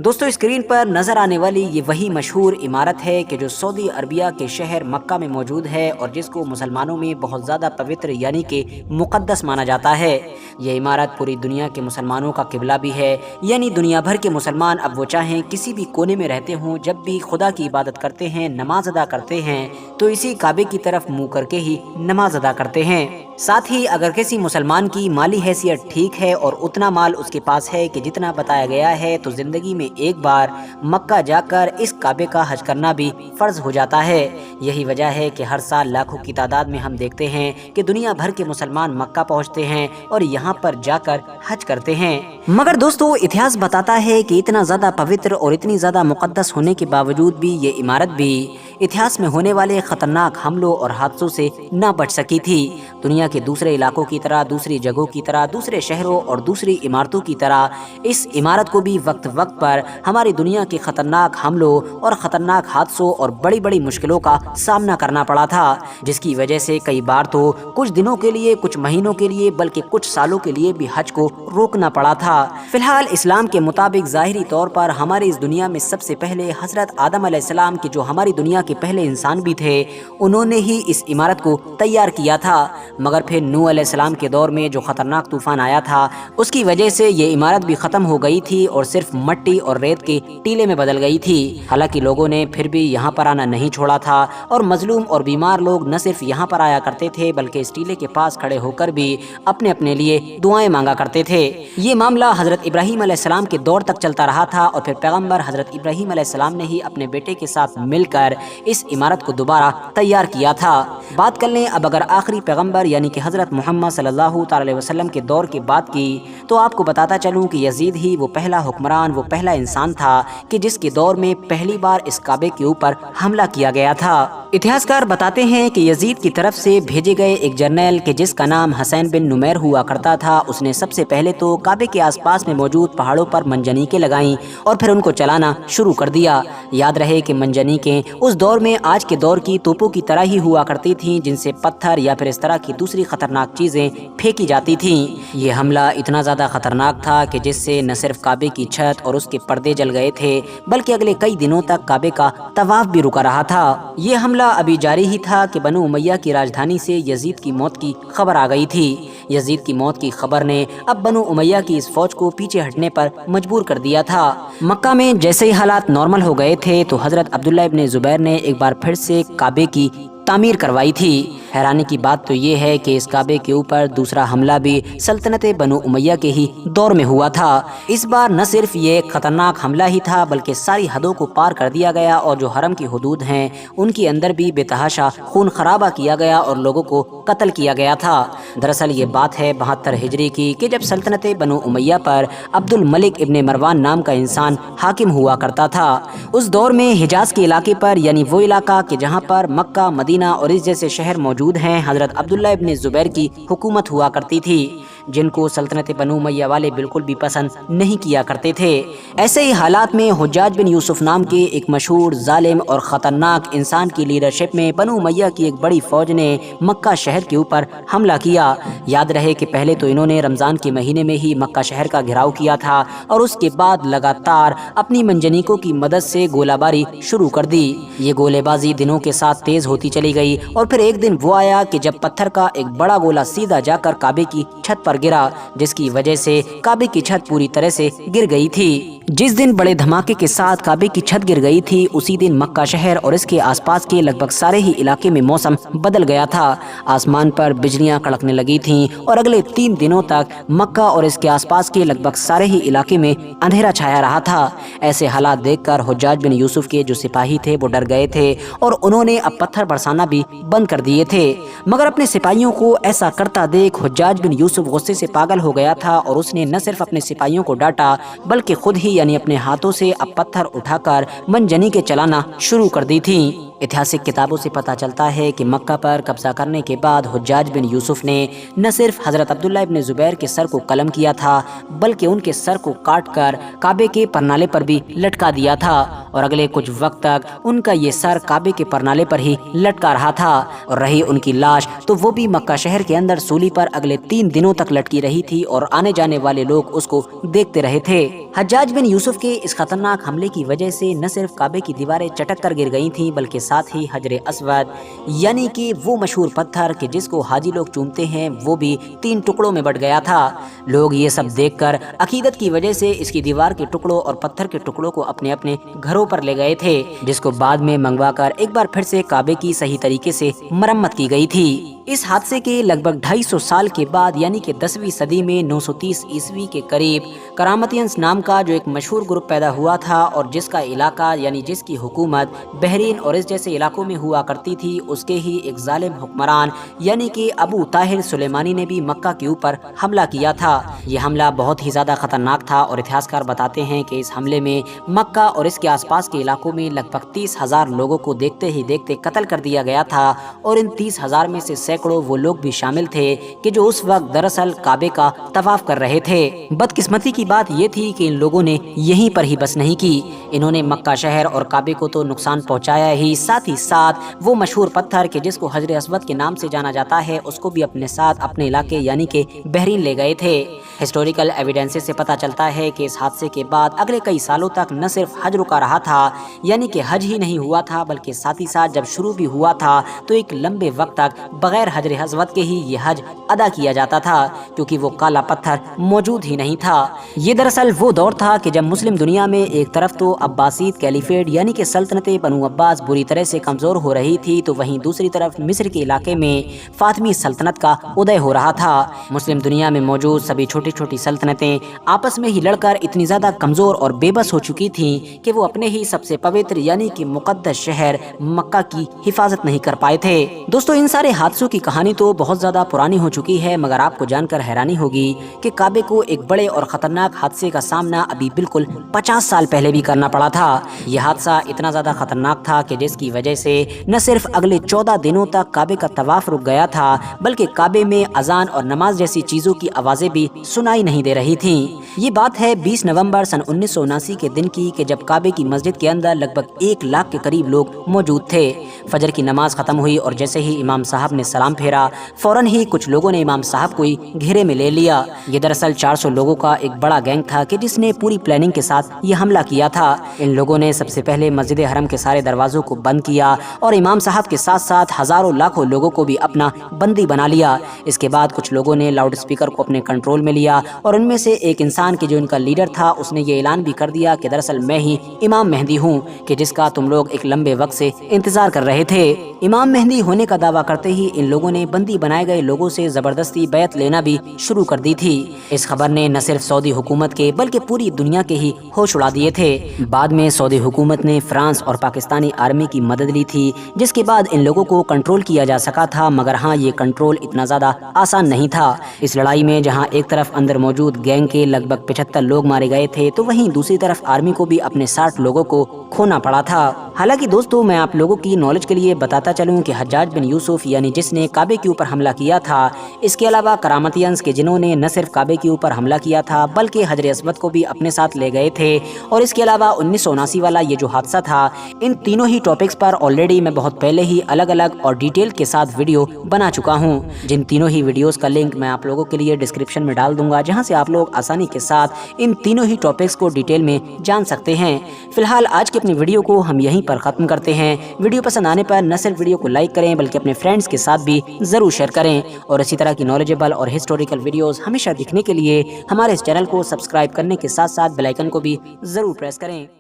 دوستو اسکرین پر نظر آنے والی یہ وہی مشہور عمارت ہے کہ جو سعودی عربیہ کے شہر مکہ میں موجود ہے اور جس کو مسلمانوں میں بہت زیادہ پوتر یعنی کہ مقدس مانا جاتا ہے۔ یہ عمارت پوری دنیا کے مسلمانوں کا قبلہ بھی ہے، یعنی دنیا بھر کے مسلمان اب وہ چاہیں کسی بھی کونے میں رہتے ہوں، جب بھی خدا کی عبادت کرتے ہیں، نماز ادا کرتے ہیں تو اسی کعبے کی طرف منہ کر کے ہی نماز ادا کرتے ہیں۔ ساتھ ہی اگر کسی مسلمان کی مالی حیثیت ٹھیک ہے اور اتنا مال اس کے پاس ہے کہ جتنا بتایا گیا ہے، تو زندگی میں ایک بار مکہ جا کر اس کعبے کا حج کرنا بھی فرض ہو جاتا ہے۔ یہی وجہ ہے کہ ہر سال لاکھوں کی تعداد میں ہم دیکھتے ہیں کہ دنیا بھر کے مسلمان مکہ پہنچتے ہیں اور یہاں پر جا کر حج کرتے ہیں۔ مگر دوستو اتہاس بتاتا ہے کہ اتنا زیادہ پوتر اور اتنی زیادہ مقدس ہونے کے باوجود بھی یہ عمارت بھی اتہاس میں ہونے والے خطرناک حملوں اور حادثوں سے نہ بچ سکی تھی۔ دنیا کے دوسرے علاقوں کی طرح، دوسری جگہوں کی طرح، دوسرے شہروں اور دوسری عمارتوں کی طرح اس عمارت کو بھی وقت وقت پر ہماری دنیا کے خطرناک حملوں اور خطرناک حادثوں اور بڑی بڑی مشکلوں کا سامنا کرنا پڑا تھا، جس کی وجہ سے کئی بار تو کچھ دنوں کے لیے، کچھ مہینوں کے لیے، بلکہ کچھ سالوں کے لیے بھی حج کو روکنا پڑا تھا۔ فی الحال اسلام کے مطابق ظاہری طور پر ہماری اس دنیا میں سب سے پہلے حضرت آدم علیہ السلام کے، جو ہماری دنیا کے پہلے انسان بھی تھے، انہوں نے ہی اس عمارت کو تیار کیا تھا۔ مگر پھر نوح علیہ السلام کے دور میں جو خطرناک طوفان آیا تھا، اس کی وجہ سے یہ عمارت بھی ختم ہو گئی تھی اور صرف مٹی اور ریت کے ٹیلے میں بدل گئی تھی۔ حالانکہ لوگوں نے پھر بھی یہاں پر آنا نہیں چھوڑا تھا اور مظلوم اور بیمار لوگ نہ صرف یہاں پر آیا کرتے تھے بلکہ اس ٹیلے کے پاس کھڑے ہو کر بھی اپنے اپنے لیے دعائیں مانگا کرتے تھے۔ یہ معاملہ حضرت ابراہیم علیہ السلام کے دور تک چلتا رہا تھا اور پھر پیغمبر حضرت ابراہیم علیہ السلام نے ہی اپنے بیٹے کے ساتھ مل کر اس عمارت کو دوبارہ تیار کیا تھا۔ بات کر لیں اب اگر آخری پیغمبر یعنی کہ حضرت محمد صلی اللہ تعالی علیہ وسلم کے دور کی بات کی، تو آپ کو بتاتا چلوں کہ یزید ہی وہ پہلا حکمران، وہ پہلا انسان تھا کہ جس کے دور میں پہلی بار اس کعبے کے اوپر حملہ کیا گیا تھا۔ اتہاسکار بتاتے ہیں کہ یزید کی طرف سے بھیجے گئے ایک جرنیل کہ جس کا نام حسین بن نمیر ہوا کرتا تھا، اس نے سب سے پہلے تو کعبے کے آس پاس میں موجود پہاڑوں پر منجنیقیں لگائیں اور پھر ان کو چلانا شروع کر دیا۔ یاد رہے کہ منجنیقیں اس دور میں آج کے دور کی توپوں کی طرح ہی ہوا کرتی تھیں، جن سے پتھر یا پھر اس طرح کی دوسری خطرناک چیزیں پھینکی جاتی تھیں۔ یہ حملہ اتنا زیادہ خطرناک تھا کہ جس سے نہ صرف کعبے کی چھت اور اس کے پردے جل گئے تھے بلکہ اگلے کئی دنوں تک کعبے کا طواف بھی رکا رہا تھا۔ یہ حملہ ابھی جاری ہی تھا کہ بنو امیہ کی راجدھانی سے یزید کی موت کی خبر آ گئی تھی۔ یزید کی موت کی خبر نے اب بنو امیہ کی اس فوج کو پیچھے ہٹنے پر مجبور کر دیا تھا۔ مکہ میں جیسے ہی حالات نارمل ہو گئے تھے تو حضرت عبداللہ ابن زبیر نے ایک بار پھر سے کعبے کی تعمیر کروائی تھی۔ حیرانی کی بات تو یہ ہے کہ اس کعبے کے اوپر دوسرا حملہ بھی سلطنت بنو امیہ کے ہی دور میں ہوا تھا۔ اس بار نہ صرف یہ ایک خطرناک حملہ ہی تھا بلکہ ساری حدوں کو پار کر دیا گیا اور جو حرم کی حدود ہیں ان کے اندر بھی بے تحاشا خون خرابہ کیا گیا اور لوگوں کو قتل کیا گیا تھا۔ دراصل یہ بات ہے 72 ہجری کی کہ جب سلطنت بنو امیہ پر عبد الملک ابن مروان نام کا انسان حاکم ہوا کرتا تھا۔ اس دور میں حجاز کے علاقے پر یعنی وہ علاقہ کہ جہاں پر مکہ، مدینہ اور اس جیسے شہر موجود ہیں، حضرت عبداللہ ابن زبیر کی حکومت ہوا کرتی تھی، جن کو سلطنت بنو امیہ والے بالکل بھی پسند نہیں کیا کرتے تھے۔ ایسے ہی حالات میں حجاج بن یوسف نام کے ایک مشہور ظالم اور خطرناک انسان کی لیڈرشپ میں بنو امیہ کی ایک بڑی فوج نے مکہ شہر کے اوپر حملہ کیا۔ یاد رہے کہ پہلے تو انہوں نے رمضان کے مہینے میں ہی مکہ شہر کا گھیراؤ کیا تھا اور اس کے بعد لگاتار اپنی منجنیقوں کی مدد سے گولہ باری شروع کر دی۔ یہ گولے بازی دنوں کے ساتھ تیز ہوتی چلی گئی اور پھر ایک دن وہ آیا کہ جب پتھر کا ایک بڑا گولہ سیدھا جا کر کعبے کی چھت پر گرا، جس کی وجہ سے کعبے کی چھت پوری طرح سے گر گئی تھی۔ جس دن بڑے دھماکے کے ساتھ کعبے کی چھت گر گئی تھی، اسی دن مکہ شہر اور اس کے آس پاس کے لگ بھگ سارے ہی علاقے میں موسم بدل گیا تھا۔ آسمان پر بجلیاں کڑکنے لگی تھیں اور اگلے 3 دنوں تک مکہ اور اس کے آس پاس کے لگ بھگ سارے ہی علاقے میں اندھیرا چھایا رہا تھا۔ ایسے حالات دیکھ کر حجاج بن یوسف کے جو سپاہی تھے وہ ڈر گئے تھے اور انہوں نے اب پتھر برسانا بھی بند کر دیے تھے۔ مگر اپنے سپاہیوں کو ایسا کرتا دیکھ حجاج بن یوسف غصے سے پاگل ہو گیا تھا اور اس نے نہ صرف اپنے سپاہیوں کو ڈانٹا بلکہ خود ہی یعنی اپنے ہاتھوں سے اب پتھر اٹھا کر منجنیقیں چلانا شروع کر دی تھیں۔ ऐतिहासिक किताबों से पता चलता है कि मक्का पर कब्जा करने के बाद हुज्जाज बिन यूसुफ ने न सिर्फ हज़रत अब्दुल्ला इब्न ज़ुबैर के सर को कलम किया था, बल्कि उनके सर को काट कर काबे के परनाले पर भी लटका दिया था और अगले कुछ वक्त तक उनका ये सर काबे के परनाले पर ही लटका रहा था। और रही उनकी लाश तो वो भी मक्का शहर के अंदर सूली पर अगले 3 दिनों तक लटकी रही थी और आने जाने वाले लोग उसको देखते रहे थे। हज्जाज बिन यूसुफ के इस खतरनाक हमले की वजह से न सिर्फ काबे की दीवारें चटक कर गिर गई थीं, बल्कि साथ ही हजर अस्वद यानी कि वो मशहूर पत्थर कि जिसको हाजी लोग चूमते हैं वो भी 3 टुकड़ों में बट गया था। लोग ये सब देखकर अकीदत की वजह से इसकी दीवार के टुकड़ों और पत्थर के टुकड़ों को अपने अपने घरों पर ले गए थे, जिसको बाद में मंगवा कर एक बार फिर से काबे की सही तरीके से मरम्मत की गई थी। इस हादसे के लगभग 250 साल के बाद यानी कि 10वीं सदी में 930 ईस्वी के करीब करामतियंस नाम का जो एक मशहूर ग्रुप पैदा हुआ था और जिसका इलाका यानी जिसकी हुकूमत बहरीन और इस जैसे इलाकों में हुआ करती थी, उसके ही एक जालिम हुक्मरान यानी कि अबू ताहिर सुलेमानी ने भी मक्का के ऊपर हमला किया था। ये हमला बहुत ही ज़्यादा खतरनाक था और इतिहासकार बताते हैं कि इस हमले में मक्का और इसके आसपास के इलाकों में लगभग 30,000 लोगों को देखते ही देखते कत्ल कर दिया गया था और इन 30,000 में से सैकड़ों वो लोग भी शामिल थे कि जो उस वक्त दरअसल काबे का तवाफ कर रहे थे। बदकिस्मती की बात ये थी कि इन लोगों ने यहीं पर ही बस नहीं की, इन्होंने मक्का शहर और काबे को तो नुकसान पहुंचाया ही साथ वो मशहूर पत्थर के जिसको हजर अस्वद के नाम से जाना जाता है उसको भी अपने साथ अपने इलाके यानी कि बहरीन ले गए थे। हिस्टोरिकल एविडेंसेस से पता चलता है कि इस हादसे के बाद अगले कई सालों तक न सिर्फ हज रुका रहा था यानी कि हज ही नहीं हुआ था, बल्कि साथ ही साथ जब शुरू भी हुआ था तो एक लंबे वक्त तक बगैर हजर अस्वद के ही ये हज अदा किया जाता था, क्योंकि वो काला पत्थर मौजूद ही नहीं था। ये दरअसल वो दौर था कि जब मुस्लिम दुनिया में एक तरफ तो अब्बासीद कैलिफेट यानी कि सल्तनत बनु अब्बास बुरी तरह से कमजोर हो रही थी, तो वहीं दूसरी तरफ मिस्र के इलाके में फातिमी सल्तनत का उदय हो रहा था। मुस्लिम दुनिया में मौजूद सभी छोटी छोटी सल्तनतें आपस में ही लड़कर इतनी ज्यादा कमजोर और बेबस हो चुकी थीं कि वो अपने ही सबसे पवित्र यानी कि मुकद्दस शहर मक्का की हिफाजत नहीं कर पाए थे। दोस्तों, इन सारे हादसों की कहानी तो बहुत ज्यादा पुरानी हो चुकी है, मगर आपको जानकर हैरानी होगी कि काबे को एक बड़े और खतरनाक हादसे का सामना अभी बिल्कुल 50 साल पहले भी करना पड़ा था। यह हादसा इतना ज्यादा खतरनाक था कि जिसकी वजह से न सिर्फ अगले 14 दिनों तक काबे का तवाफ रुक गया था, बल्कि काबे में अजान और नमाज जैसी चीजों की आवाजें भी सुनाई नहीं दे रही थीं। ये बात है 20 नवंबर सन 1979 के दिन की कि जब काबे की मस्जिद के अंदर लगभग 1 लाख के करीब लोग मौजूद थे। फजर की नमाज खत्म हुई और जैसे ही इमाम साहब ने सलाम फेरा, फौरन ही कुछ लोगों ने इमाम साहब को घेरे में ले लिया। ये दरअसल 400 लोगों का एक बड़ा गैंग था कि जिसने पूरी प्लानिंग के साथ ये हमला किया था। इन लोगों ने सबसे पहले मस्जिद हरम के सारे दरवाजों को बंद किया और इमाम साहब के साथ साथ हजारों लाखों लोगों को भी अपना बंदी बना लिया। इसके बाद कुछ लोगों ने लाउड स्पीकर को अपने कंट्रोल में लिया और उनमें से एक इंसान के जो इनका लीडर था उसने ये ऐलान भी कर दिया कि दरअसल मैं ही इमाम मेहदी हूँ, कि जिसका तुम लोग एक लंबे वक्त से इंतजार कर रहे थे। इमाम मेहदी होने का दावा करते ही इन लोगों ने बंदी बनाए गए लोगों से जबरदस्ती बैत लेना भी शुरू कर दी थी। इस खबर ने न सिर्फ सऊदी हुकूमत के बल्कि पूरी दुनिया के ही होश उड़ा दिए थे। बाद में सऊदी हुकूमत ने फ्रांस और पाकिस्तानी आर्मी की मदद ली थी, जिसके बाद इन लोगों को कंट्रोल किया जा सका था, मगर हाँ, ये कंट्रोल इतना ज्यादा आसान नहीं था। इस लड़ाई में जहाँ एक तरफ अंदर मौजूद गैंग के लगभग 75 लोग मारे गए थे, तो वहीं दूसरी तरफ आर्मी को भी अपने 60 लोगों को खोना पड़ा था। हालांकि दोस्तों, मैं आप लोगों की नॉलेज के लिए बताता चलूं कि हज्जाज बिन यूसुफ यानी जिसने काबे के ऊपर हमला किया था, इसके अलावा करामतियंस के जिन्होंने न सिर्फ काबे के ऊपर हमला किया था बल्कि हजर अस्वद को भी अपने साथ ले गए थे, और इसके अलावा 1979 वाला ये जो हादसा था, इन तीनों ही टॉपिक्स पर ऑलरेडी मैं बहुत पहले ही अलग अलग और डिटेल के साथ वीडियो बना चुका हूँ, जिन तीनों ही वीडियोस का लिंक मैं आप लोगों के लिए डिस्क्रिप्शन में डाल दूंगा, जहाँ से आप लोग आसानी के साथ इन तीनों ही टॉपिक्स को डिटेल में जान सकते हैं। फिलहाल आज की अपनी वीडियो को हम यहीं पर खत्म करते हैं। वीडियो पसंद आने पर न सिर्फ वीडियो को लाइक करें बल्कि अपने फ्रेंड्स के साथ भी जरूर शेयर करें, और इसी तरह की नॉलेजेबल और हिस्टोरिकल वीडियोस हमेशा दिखने के लिए हमारे इस चैनल को सब्सक्राइब करने के साथ साथ बेल आइकन को भी जरूर प्रेस करें।